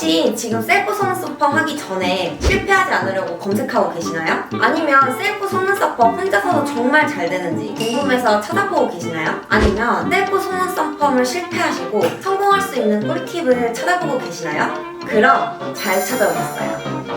혹시 지금 셀프 속눈썹펌 하기 전에 실패하지 않으려고 검색하고 계시나요? 아니면 셀프 속눈썹펌 혼자서도 정말 잘 되는지 궁금해서 찾아보고 계시나요? 아니면 셀프 속눈썹펌을 실패하시고 성공할 수 있는 꿀팁을 찾아보고 계시나요? 그럼 잘 찾아오셨어요.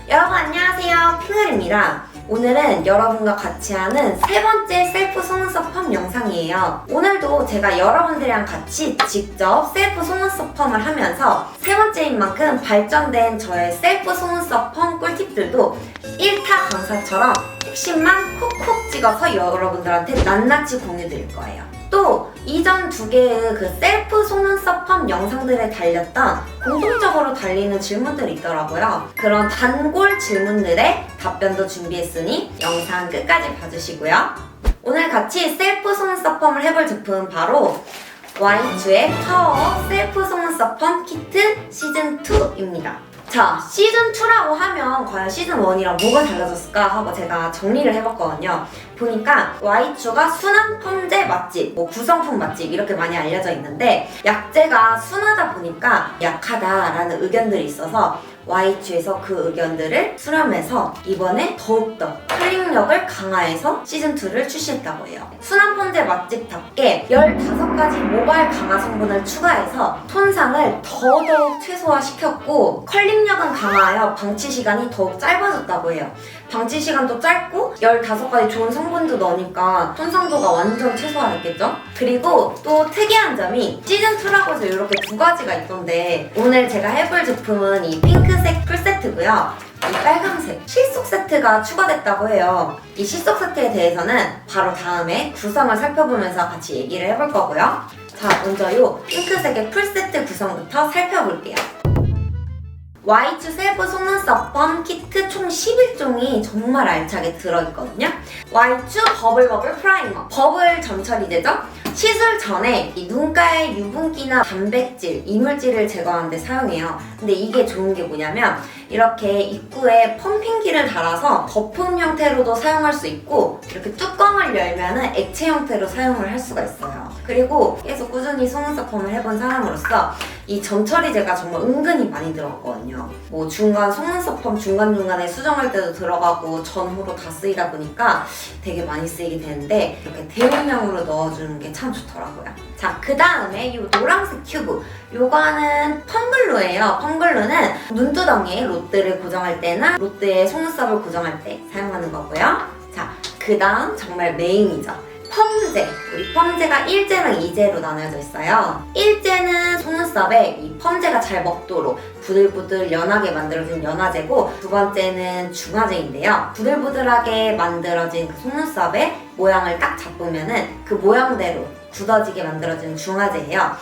여러분 안녕하세요, 핑글입니다. 오늘은 여러분과 같이 하는 세 번째 셀프 속눈썹 펌 영상이에요. 오늘도 제가 여러분들이랑 같이 직접 셀프 속눈썹 펌을 하면서 세 번째인 만큼 발전된 저의 셀프 속눈썹 펌 꿀팁들도 1타 강사처럼 핵심만 콕콕 찍어서 여러분들한테 낱낱이 공유드릴 거예요. 또 이전 두 개의 그 셀프 속눈썹 펌 영상들에 달렸던 공통적으로 달리는 질문들이 있더라고요. 그런 단골 질문들의 답변도 준비했으니 영상 끝까지 봐주시고요. 오늘 같이 셀프 속눈썹 펌을 해볼 제품은 바로 Y2의 파워 셀프 속눈썹 펌 키트 시즌2입니다. 자, 시즌2라고 하면 과연 시즌1이랑 뭐가 달라졌을까 하고 제가 정리를 해봤거든요. 보니까 Y2가 순한 펌제 맛집, 구성품 맛집 이렇게 많이 알려져 있는데 약재가 순하다 보니까 약하다라는 의견들이 있어서 Y2에서 그 의견들을 수렴해서 이번에 더욱더 컬링력을 강화해서 시즌2를 출시했다고 해요. 순한 펌제 맛집답게 15가지 모발 강화 성분을 추가해서 톤상을 더더욱 최소화시켰고 컬링력은 강화하여 방치 시간이 더욱 짧아졌다고 해요. 방치 시간도 짧고 15가지 좋은 성분도 넣으니까 톤상도가 완전 최소화됐겠죠? 그리고 또 특이한 점이 시즌2라고 해서 이렇게 두 가지가 있던데 오늘 제가 해볼 제품은 이 핑크색 풀세트고요. 이 빨강색 실속 세트가 추가됐다고 해요. 이 실속 세트에 대해서는 바로 다음에 구성을 살펴보면서 같이 얘기를 해볼 거고요. 자, 먼저 이 핑크색의 풀세트 구성부터 살펴볼게요. Y2 셀프 속눈썹 펌 키트 총 11종이 정말 알차게 들어있거든요. Y2 버블버블 프라이머, 버블 점처리제죠? 시술 전에 이 눈가의 유분기나 단백질, 이물질을 제거하는 데 사용해요. 근데 이게 좋은 게 뭐냐면 이렇게 입구에 펌핑기를 달아서 거품 형태로도 사용할 수 있고 이렇게 뚜껑을 열면은 액체 형태로 사용을 할 수가 있어요. 그리고 계속 꾸준히 속눈썹 펌을 해본 사람으로서 이 점처리제가 정말 은근히 많이 들어갔거든요. 중간 속눈썹 펌 중간중간에 수정할 때도 들어가고 전후로 다 쓰이다 보니까 되게 많이 쓰이게 되는데 이렇게 대용량으로 넣어주는 게 참 좋더라고요. 자, 그 다음에 이 노란색 큐브, 요거는 펌글루예요. 펌글루는 눈두덩이에 롯데를 고정할 때나 롯데의 속눈썹을 고정할 때 사용하는 거고요. 자, 그 다음 정말 메인이죠. 펌제. 우리 펌제가 1제랑 2제로 나눠져 있어요. 1제는 속눈썹에 이 펌제가 잘 먹도록 부들부들 연하게 만들어준 연화제고, 두 번째는 중화제인데요. 부들부들하게 만들어진 그 속눈썹의 모양을 딱 잡으면은 그 모양대로 굳어지게 만들어진 중화제예요. 자,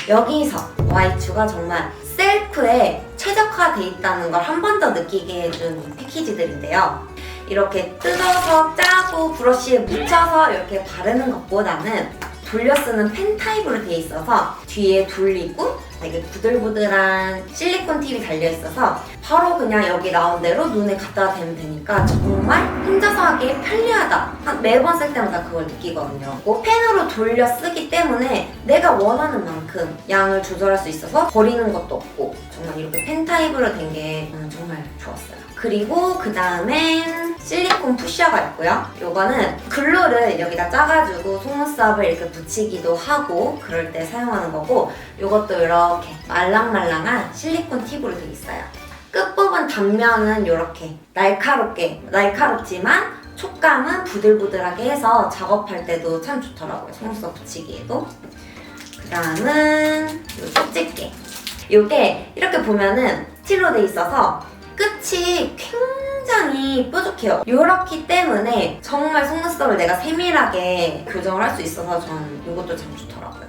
여기서 Y2가 정말 셀프에 최적화돼 있다는 걸 한 번 더 느끼게 해준 패키지들인데요. 이렇게 뜯어서 짜고 브러쉬에 묻혀서 이렇게 바르는 것보다는 돌려 쓰는 펜 타입으로 돼 있어서 뒤에 돌리고 되게 부들부들한 실리콘 팁이 달려있어서 바로 그냥 여기 나온 대로 눈에 갖다 대면 되니까 정말 혼자서 하기에 편리하다. 매번 쓸 때마다 그걸 느끼거든요. 펜으로 돌려 쓰기 때문에 내가 원하는 만큼 양을 조절할 수 있어서 버리는 것도 없고 정말 이렇게 펜 타입으로 된 게 저는 정말 좋았어요. 그리고 그 다음엔 실리콘 푸셔가 있고요. 요거는 글루를 여기다 짜가지고 속눈썹을 이렇게 붙이기도 하고 그럴 때 사용하는 거고, 요것도 이렇게 말랑말랑한 실리콘 팁으로 되어 있어요. 끝부분 단면은 이렇게 날카롭지만 촉감은 부들부들하게 해서 작업할 때도 참 좋더라고요. 속눈썹 붙이기에도. 그 다음은 요 쪽집게. 요게 이렇게 보면은 스틸로 돼 있어서 끝이 굉장히 뾰족해요. 요렇기 때문에 정말 속눈썹을 내가 세밀하게 교정을 할 수 있어서 저는 이것도 참 좋더라고요.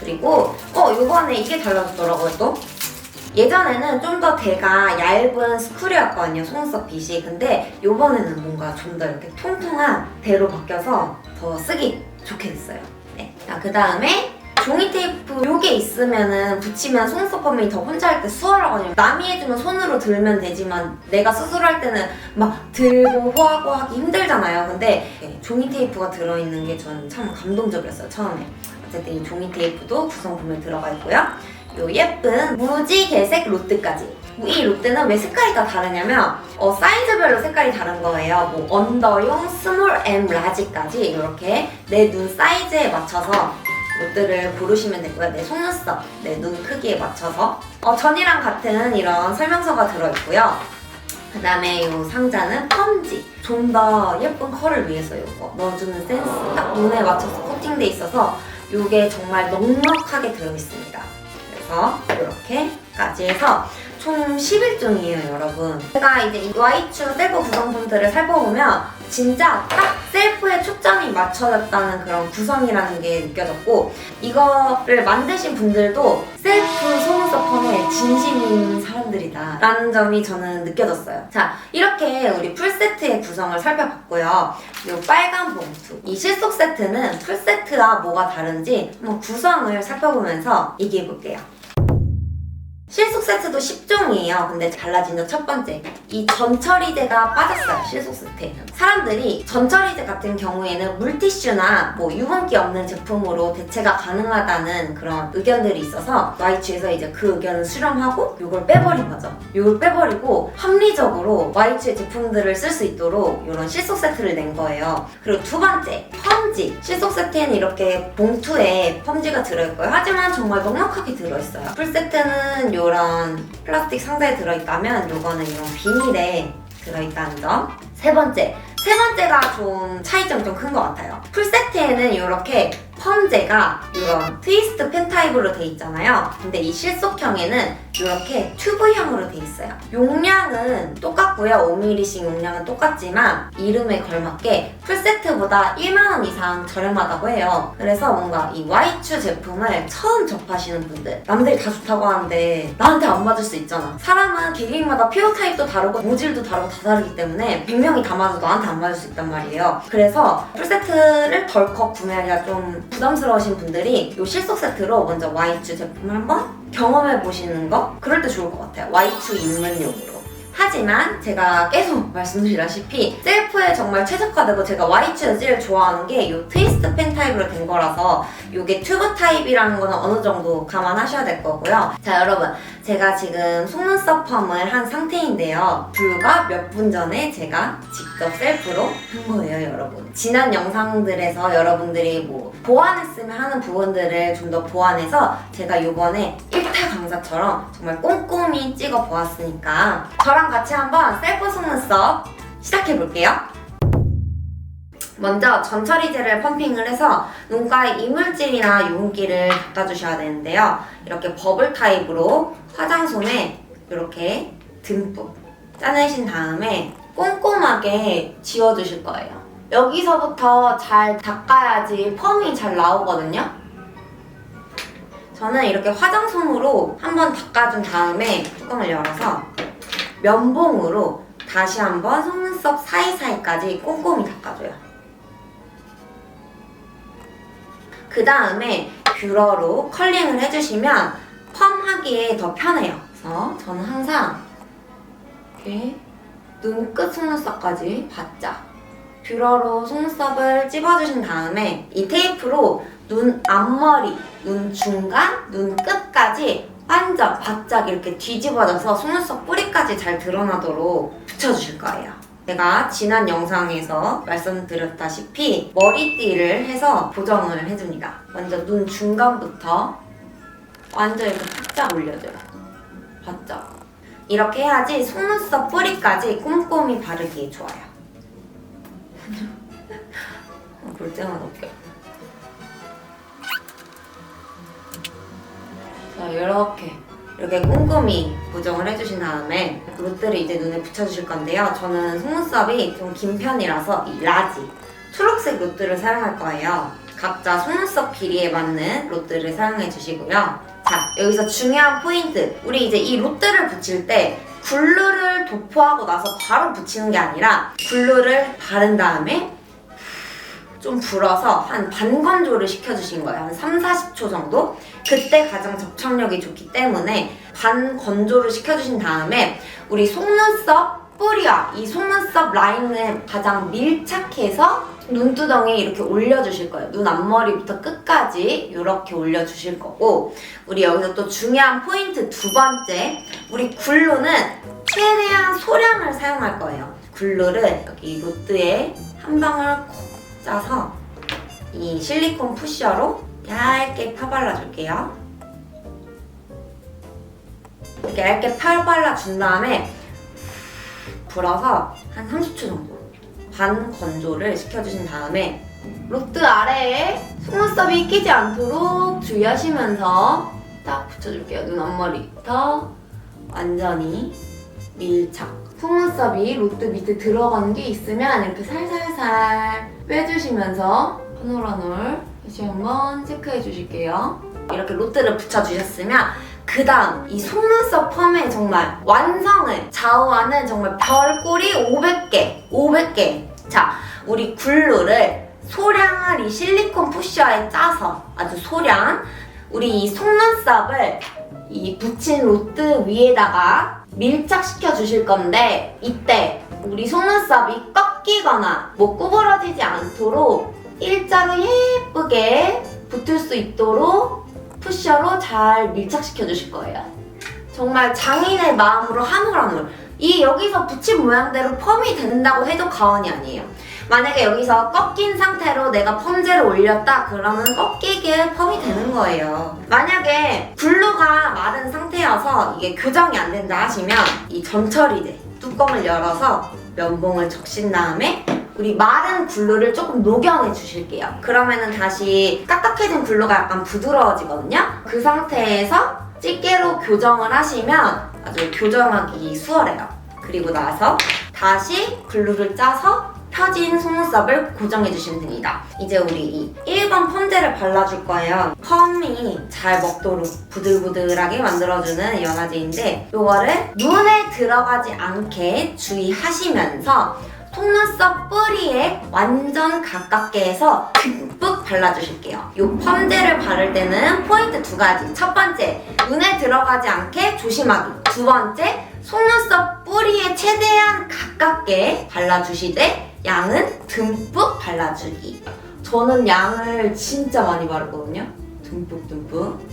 그리고 요번에 이게 달라졌더라고요. 또 예전에는 좀 더 대가 얇은 스크류였거든요, 속눈썹 빗이. 근데 요번에는 뭔가 좀 더 이렇게 통통한 대로 바뀌어서 더 쓰기 좋게 됐어요. 네. 자, 그 다음에 종이 테이프 요게 있으면은 붙이면 속눈썹 펌이 더 혼자 할 때 수월하거든요. 남이 해주면 손으로 들면 되지만 내가 스스로 할 때는 막 들고 호하고 하기 힘들잖아요. 근데 종이 테이프가 들어있는 게 저는 참 감동적이었어요, 처음에. 어쨌든 이 종이 테이프도 구성품에 들어가 있고요. 요 예쁜 무지개색 로트까지. 이 로트는 왜 색깔이 다 다르냐면 사이즈별로 색깔이 다른 거예요. 뭐 언더용, 스몰, M, 라지까지 이렇게 내 눈 사이즈에 맞춰서 로트를 고르시면 되고요. 내 속눈썹, 내 눈 크기에 맞춰서 전이랑 같은 이런 설명서가 들어있고요. 그 다음에 이 상자는 펌지. 좀 더 예쁜 컬을 위해서 이거 넣어주는 센스. 딱 눈에 맞춰서 코팅돼 있어서 이게 정말 넉넉하게 들어있습니다. 그래서 이렇게까지 해서 총 11종이에요, 여러분. 제가 이제 이 와이추 셀프 구성품들을 살펴보면 진짜 딱 셀프에 초점이 맞춰졌다는 그런 구성이라는 게 느껴졌고, 이거를 만드신 분들도 셀프 속눈썹 펌에 진심인 사람들이다 라는 점이 저는 느껴졌어요. 자, 이렇게 우리 풀세트의 구성을 살펴봤고요. 이 빨간 봉투, 이 실속 세트는 풀세트와 뭐가 다른지 한번 구성을 살펴보면서 얘기해볼게요. 실속 세트도 10종이에요. 근데 달라진 첫 번째, 이 전처리제가 빠졌어요. 실속 세트에는. 사람들이 전처리제 같은 경우에는 물티슈나 뭐 유분기 없는 제품으로 대체가 가능하다는 그런 의견들이 있어서 와이추에서 이제 그 의견을 수렴하고 이걸 빼버린 거죠. 이걸 빼버리고 합리적으로 와이추의 제품들을 쓸 수 있도록 이런 실속 세트를 낸 거예요. 그리고 두 번째, 펌지. 실속 세트에는 이렇게 봉투에 펌지가 들어있고요. 하지만 정말 넉넉하게 들어있어요. 풀세트는 이런 플라스틱 상자에 들어있다면 요거는 이런 비닐에 들어있다는 점. 세 번째가 좀 차이점이 좀 큰 것 같아요. 풀세트에는 이렇게 펌제가 이런 트위스트 펜 타입으로 돼 있잖아요. 근데 이 실속형에는 이렇게 튜브형으로 돼 있어요. 용량은 똑같고요. 5mm씩 용량은 똑같지만 이름에 걸맞게 풀세트보다 1만원 이상 저렴하다고 해요. 그래서 뭔가 이 와이추 제품을 처음 접하시는 분들, 남들이 다 좋다고 하는데 나한테 안 맞을 수 있잖아. 사람은 개개인마다 피부 타입도 다르고 모질도 다르고 다 다르기 때문에 100명이 다 맞아도 나한테 안 맞을 수 있단 말이에요. 그래서 풀세트를 덜컥 구매하기가 좀 부담스러우신 분들이 이 실속 세트로 먼저 와이추 제품을 한번 경험해보시는 거, 그럴 때 좋을 것 같아요. 와이추 입문용으로. 하지만 제가 계속 말씀드리다시피 셀프에 정말 최적화되고 제가 와이추에서 제일 좋아하는 게 이 트위스트 펜 타입으로 된 거라서 이게 튜브 타입이라는 거는 어느 정도 감안하셔야 될 거고요. 자, 여러분, 제가 지금 속눈썹 펌을 한 상태인데요. 불과 몇 분 전에 제가 직접 셀프로 한 거예요, 여러분. 지난 영상들에서 여러분들이 뭐 보완했으면 하는 부분들을 좀 더 보완해서 제가 이번에 1타 강사처럼 정말 꼼꼼히 찍어 보았으니까 저랑 같이 한번 셀프 속눈썹 시작해볼게요. 먼저 전처리제를 펌핑을 해서 눈가에 이물질이나 유분기를 닦아주셔야 되는데요. 이렇게 버블 타입으로 화장솜에 이렇게 듬뿍 짜내신 다음에 꼼꼼하게 지워주실 거예요. 여기서부터 잘 닦아야지 펌이 잘 나오거든요. 저는 이렇게 화장솜으로 한번 닦아준 다음에 뚜껑을 열어서 면봉으로 다시 한번 속눈썹 사이사이까지 꼼꼼히 닦아줘요. 그 다음에 뷰러로 컬링을 해주시면 펌하기에 더 편해요. 그래서 저는 항상 이렇게 눈끝 속눈썹까지 바짝 뷰러로 속눈썹을 찝어주신 다음에 이 테이프로 눈 앞머리, 눈 중간, 눈 끝까지 완전 바짝 이렇게 뒤집어져서 속눈썹 뿌리까지 잘 드러나도록 붙여주실 거예요. 제가 지난 영상에서 말씀드렸다시피 머리띠를 해서 고정을 해줍니다. 먼저 눈 중간부터 완전 이렇게 바짝 올려줘요. 바짝. 이렇게 해야지 속눈썹 뿌리까지 꼼꼼히 바르기에 좋아요. 볼 때마다 웃겨. 자, 이렇게 꼼꼼히 고정을 해주신 다음에 롯데를 이제 눈에 붙여주실 건데요. 저는 속눈썹이 좀 긴 편이라서 이 라지 초록색 롯데를 사용할 거예요. 각자 속눈썹 길이에 맞는 롯데를 사용해 주시고요. 자, 여기서 중요한 포인트. 우리 이제 이 롯데를 붙일 때 글루를 도포하고 나서 바로 붙이는 게 아니라 글루를 바른 다음에 좀 불어서 한 반건조를 시켜주신 거예요. 한 3-40초 정도? 그때 가장 접착력이 좋기 때문에 반건조를 시켜주신 다음에 우리 속눈썹 뿌리와 이 속눈썹 라인을 가장 밀착해서 눈두덩이에 이렇게 올려주실 거예요. 눈 앞머리부터 끝까지 이렇게 올려주실 거고, 우리 여기서 또 중요한 포인트 두 번째, 우리 글루는 최대한 소량을 사용할 거예요. 글루를 여기 로트에 한 방울 콕 짜서 이 실리콘 푸셔로 얇게 펴발라줄게요. 이렇게 얇게 펴발라준 다음에 불어서 한 30초 정도 반건조를 시켜주신 다음에 로트 아래에 속눈썹이 끼지 않도록 주의하시면서 딱 붙여줄게요. 눈 앞머리부터 완전히 밀착. 속눈썹이 로트 밑에 들어간 게 있으면 이렇게 살살살 빼주시면서 한 올 한 올 다시 한번 체크해 주실게요. 이렇게 로트를 붙여주셨으면 그 다음 이 속눈썹 펌의 정말 완성을 좌우하는 정말 별꼴이 500개. 자, 우리 글루를 소량을 이 실리콘 푸셔에 짜서 아주 소량 우리 이 속눈썹을 이 붙인 로트 위에다가 밀착시켜 주실 건데, 이때 우리 속눈썹이 꺾이거나 뭐 구부러지지 않도록 일자로 예쁘게 붙을 수 있도록 푸셔로 잘 밀착시켜 주실 거예요. 정말 장인의 마음으로 한 올 한 올. 이 여기서 붙인 모양대로 펌이 된다고 해도 과언이 아니에요. 만약에 여기서 꺾인 상태로 내가 펌제를 올렸다 그러면 꺾이게 펌이 되는 거예요. 만약에 글루가 마른 상태여서 이게 교정이 안 된다 하시면 이 전처리제 뚜껑을 열어서 면봉을 적신 다음에 우리 마른 글루를 조금 녹여내 주실게요. 그러면은 다시 딱딱해진 글루가 약간 부드러워지거든요. 그 상태에서 집게로 교정을 하시면 아주 교정하기 수월해요. 그리고 나서 다시 글루를 짜서 펴진 속눈썹을 고정해 주시면 됩니다. 이제 우리 이 1번 펌제를 발라줄 거예요. 펌이 잘 먹도록 부들부들하게 만들어주는 연화제인데, 이거를 눈에 들어가지 않게 주의하시면서 속눈썹 뿌리에 완전 가깝게 해서 듬뿍 발라주실게요. 이 펌제를 바를 때는 포인트 두 가지. 첫 번째, 눈에 들어가지 않게 조심하기. 두 번째, 속눈썹 뿌리에 최대한 가깝게 발라주시되 양은 듬뿍 발라주기. 저는 양을 진짜 많이 바르거든요. 듬뿍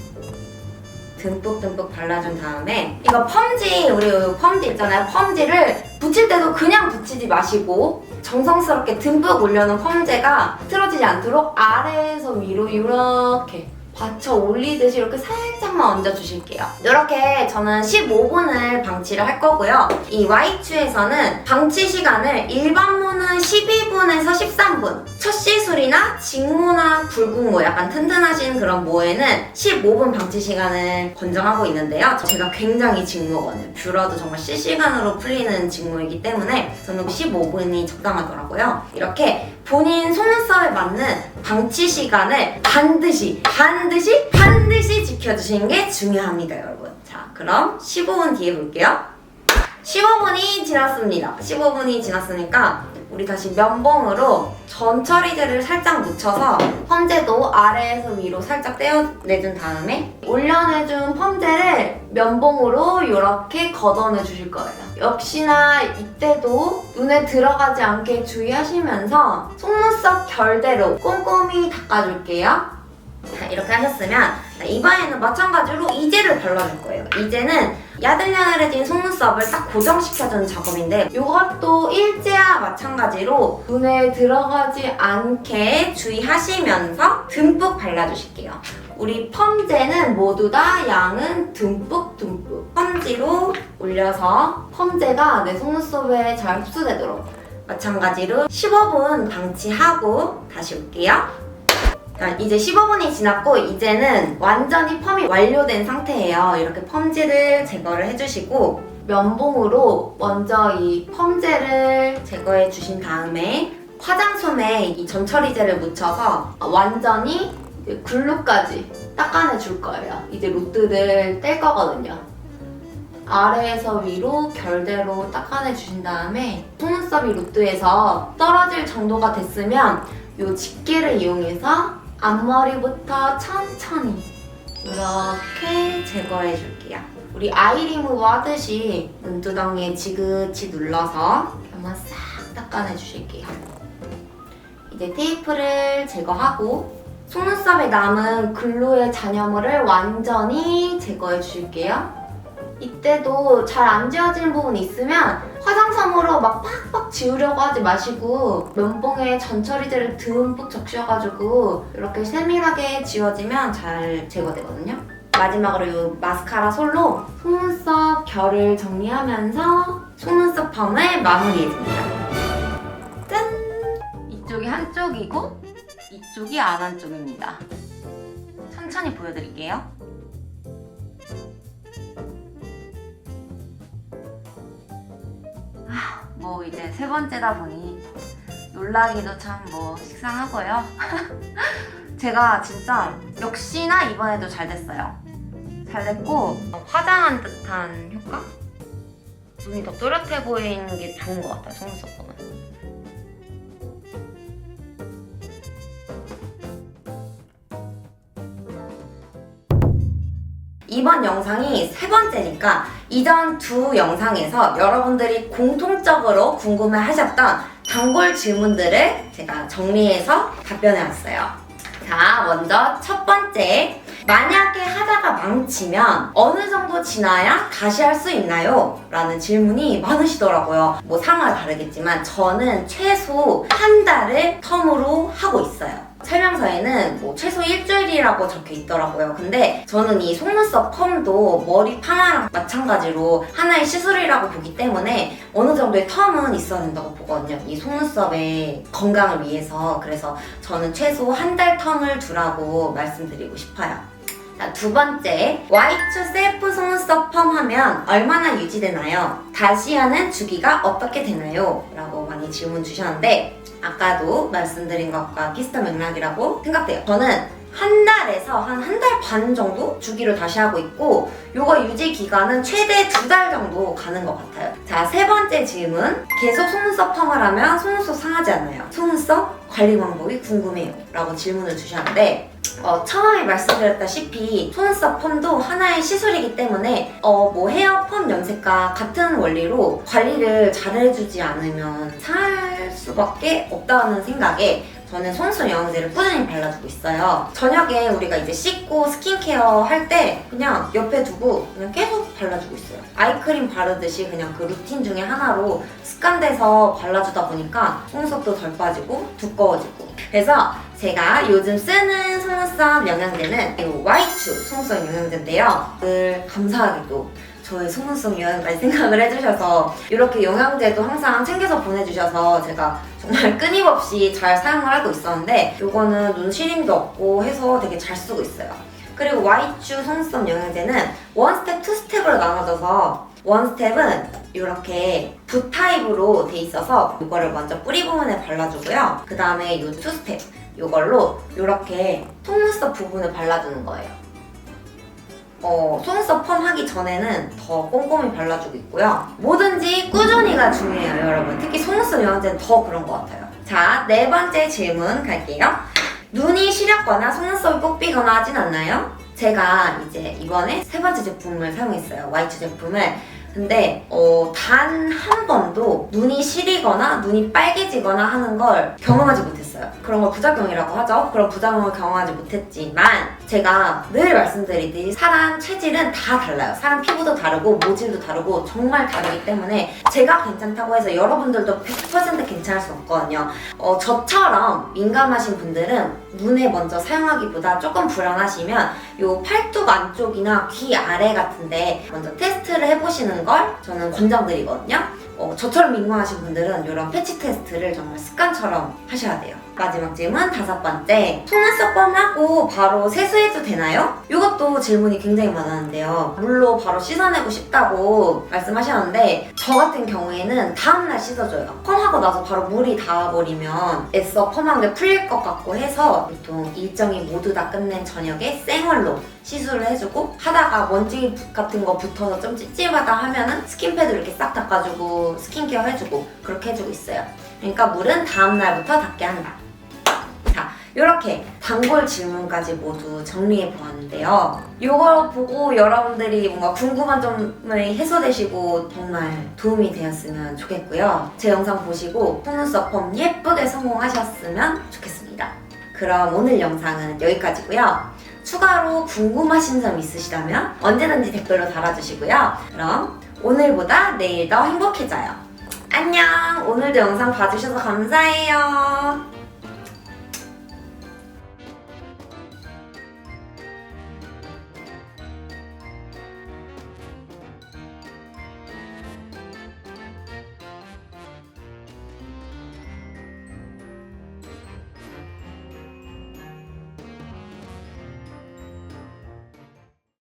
발라준 다음에 이거 펌지, 우리 펌지 있잖아요. 펌지를 붙일 때도 그냥 붙이지 마시고 정성스럽게 듬뿍 올려놓은 펌제가 틀어지지 않도록 아래에서 위로 이렇게 받쳐 올리듯이 이렇게 살짝만 얹어주실게요. 이렇게 저는 15분을 방치를 할 거고요. 이 Y2에서는 방치 시간을 일반모는 12분에서 13분, 첫 시술이나 직모나 굴곡모 약간 튼튼하신 그런 모에는 15분 방치 시간을 권장하고 있는데요. 제가 굉장히 직모거든요. 뷰러도 정말 실시간으로 풀리는 직모이기 때문에 저는 15분이 적당하더라고요. 이렇게 본인 속눈썹에 맞는 방치 시간을 반드시 지켜주시는 게 중요합니다, 여러분. 자, 그럼 15분 뒤에 볼게요. 15분이 지났습니다. 15분이 지났으니까 우리 다시 면봉으로 전처리제를 살짝 묻혀서 펌제도 아래에서 위로 살짝 떼어내준 다음에 올려내준 펌제를 면봉으로 이렇게 걷어내 주실 거예요. 역시나 이때도 눈에 들어가지 않게 주의하시면서 속눈썹 결대로 꼼꼼히 닦아줄게요. 자, 이렇게 하셨으면 이번에는 마찬가지로 이젤을 발라줄 거예요. 이젤은 야들야들해진 속눈썹을 딱 고정시켜주는 작업인데, 이것도 일제와 마찬가지로 눈에 들어가지 않게 주의하시면서 듬뿍 발라주실게요. 우리 펌제는 모두 다 양은 듬뿍 펌지로 올려서 펌제가 내 속눈썹에 잘 흡수되도록 마찬가지로 15분 방치하고 다시 올게요. 이제 15분이 지났고 이제는 완전히 펌이 완료된 상태예요. 이렇게 펌지를 제거를 해주시고 면봉으로 먼저 이 펌제를 제거해 주신 다음에 화장솜에 이 전처리제를 묻혀서 완전히 글루까지 닦아내 줄 거예요. 이제 로트를 뗄 거거든요. 아래에서 위로 결대로 닦아내 주신 다음에 속눈썹이 로트에서 떨어질 정도가 됐으면 이 집게를 이용해서 앞머리부터 천천히 이렇게 제거해 줄게요. 우리 아이 리무버 하듯이 눈두덩이에 지그치 눌러서 한번 싹 닦아내 주실게요. 이제 테이프를 제거하고 속눈썹에 남은 글루의 잔여물을 완전히 제거해 주실게요. 이때도 잘 안 지워지는 부분이 있으면 화장솜으로 막 팍팍 지우려고 하지 마시고 면봉에 전처리제를 듬뿍 적셔가지고 이렇게 세밀하게 지워지면 잘 제거되거든요. 마지막으로 이 마스카라 솔로 속눈썹 결을 정리하면서 속눈썹 펌을 마무리해줍니다. 짠! 이쪽이 한쪽이고 이쪽이 안 한쪽입니다. 천천히 보여드릴게요. 뭐 이제 세 번째다 보니 놀라기도 참 뭐 식상하고요. 제가 진짜 역시나 이번에도 잘 됐어요. 잘 됐고 화장한 듯한 효과? 눈이 더 또렷해 보이는 게 좋은 것 같아요, 속눈썹 펌은. 이번 영상이 세 번째니까 이전 두 영상에서 여러분들이 공통적으로 궁금해하셨던 단골 질문들을 제가 정리해서 답변해왔어요. 자, 먼저 첫 번째. 만약에 하다가 망치면 어느 정도 지나야 다시 할 수 있나요? 라는 질문이 많으시더라고요. 뭐 상황이 다르겠지만 저는 최소 한 달을 텀으로 하고 있어요. 설명서에는 뭐 최소 일주일이라고 적혀 있더라고요. 근데 저는 이 속눈썹 펌도 머리 파마랑 마찬가지로 하나의 시술이라고 보기 때문에 어느 정도의 텀은 있어야 된다고 보거든요. 이 속눈썹의 건강을 위해서. 그래서 저는 최소 한 달 텀을 두라고 말씀드리고 싶어요. 자, 두 번째, Y2 셀프 속눈썹 펌 하면 얼마나 유지되나요? 다시 하는 주기가 어떻게 되나요? 라고 많이 질문 주셨는데 아까도 말씀드린 것과 비슷한 맥락이라고 생각돼요. 저는 한 달에서 한 달 반 정도 주기를 다시 하고 있고 요거 유지 기간은 최대 2달 정도 가는 것 같아요. 자, 세 번째 질문. 계속 속눈썹 펌을 하면 속눈썹 상하지 않나요? 속눈썹 관리 방법이 궁금해요. 라고 질문을 주셨는데 처음에 말씀드렸다시피 속눈썹 펌도 하나의 시술이기 때문에 뭐 헤어 펌 염색과 같은 원리로 관리를 잘 해주지 않으면 상할 수밖에 없다는 생각에 저는 속눈썹 영양제를 꾸준히 발라주고 있어요. 저녁에 우리가 이제 씻고 스킨케어 할 때 그냥 옆에 두고 그냥 계속 발라주고 있어요. 아이크림 바르듯이 그냥 그 루틴 중에 하나로 습관돼서 발라주다 보니까 속눈썹도 덜 빠지고 두꺼워지고. 그래서 제가 요즘 쓰는 속눈썹 영양제는 이 Y2 속눈썹 영양제인데요. 늘 감사하게도 저의 속눈썹 여행까지 생각을 해주셔서 이렇게 영양제도 항상 챙겨서 보내주셔서 제가 정말 끊임없이 잘 사용을 하고 있었는데 이거는 눈 시림도 없고 해서 되게 잘 쓰고 있어요. 그리고 Y2 속눈썹 영양제는 원스텝, 투스텝으로 나눠져서 원스텝은 이렇게 붓 타입으로 돼 있어서 이거를 먼저 뿌리 부분에 발라주고요. 그 다음에 이 투스텝 이걸로 이렇게 속눈썹 부분을 발라주는 거예요. 속눈썹 펌 하기 전에는 더 꼼꼼히 발라주고 있고요. 뭐든지 꾸준히가 중요해요, 여러분. 특히 속눈썹 영양제는 더 그런 것 같아요. 자, 네 번째 질문 갈게요. 눈이 시렵거나 속눈썹이 뽑히거나 하진 않나요? 제가 이제 이번에 세 번째 제품을 사용했어요. Y2 제품을. 근데 단 한 번도 눈이 시리거나 눈이 빨개지거나 하는 걸 경험하지 못했어요. 그런 걸 부작용이라고 하죠. 그런 부작용을 경험하지 못했지만 제가 늘 말씀드리듯이 사람 체질은 다 달라요. 사람 피부도 다르고 모질도 다르고 정말 다르기 때문에 제가 괜찮다고 해서 여러분들도 100% 괜찮을 수 없거든요. 저처럼 민감하신 분들은 눈에 먼저 사용하기보다 조금 불안하시면 요 팔뚝 안쪽이나 귀 아래 같은데 먼저 테스트를 해보시는 걸 저는 권장드리거든요. 저처럼 민감하신 분들은 이런 패치 테스트를 정말 습관처럼 하셔야 돼요. 마지막 질문 다섯 번째. 속눈썹 펌하고 바로 세수해도 되나요? 이것도 질문이 굉장히 많았는데요. 물로 바로 씻어내고 싶다고 말씀하셨는데 저 같은 경우에는 다음날 씻어줘요. 펌하고 나서 바로 물이 닿아버리면 애써 펌한 게 풀릴 것 같고 해서 보통 일정이 모두 다 끝낸 저녁에 생얼로 시술을 해주고 하다가 먼지 같은 거 붙어서 좀 찝찝하다 하면은 스킨패드 이렇게 싹 닦아주고 스킨케어 해주고 그렇게 해주고 있어요. 그러니까 물은 다음 날부터 닦게 한다. 자, 이렇게 단골 질문까지 모두 정리해 보았는데요. 이걸 보고 여러분들이 뭔가 궁금한 점이 해소되시고 정말 도움이 되었으면 좋겠고요. 제 영상 보시고 속눈썹 펌 예쁘게 성공하셨으면 좋겠습니다. 그럼 오늘 영상은 여기까지고요. 추가로 궁금하신 점 있으시다면 언제든지 댓글로 달아주시고요. 그럼 오늘보다 내일 더 행복해져요. 안녕! 오늘도 영상 봐주셔서 감사해요.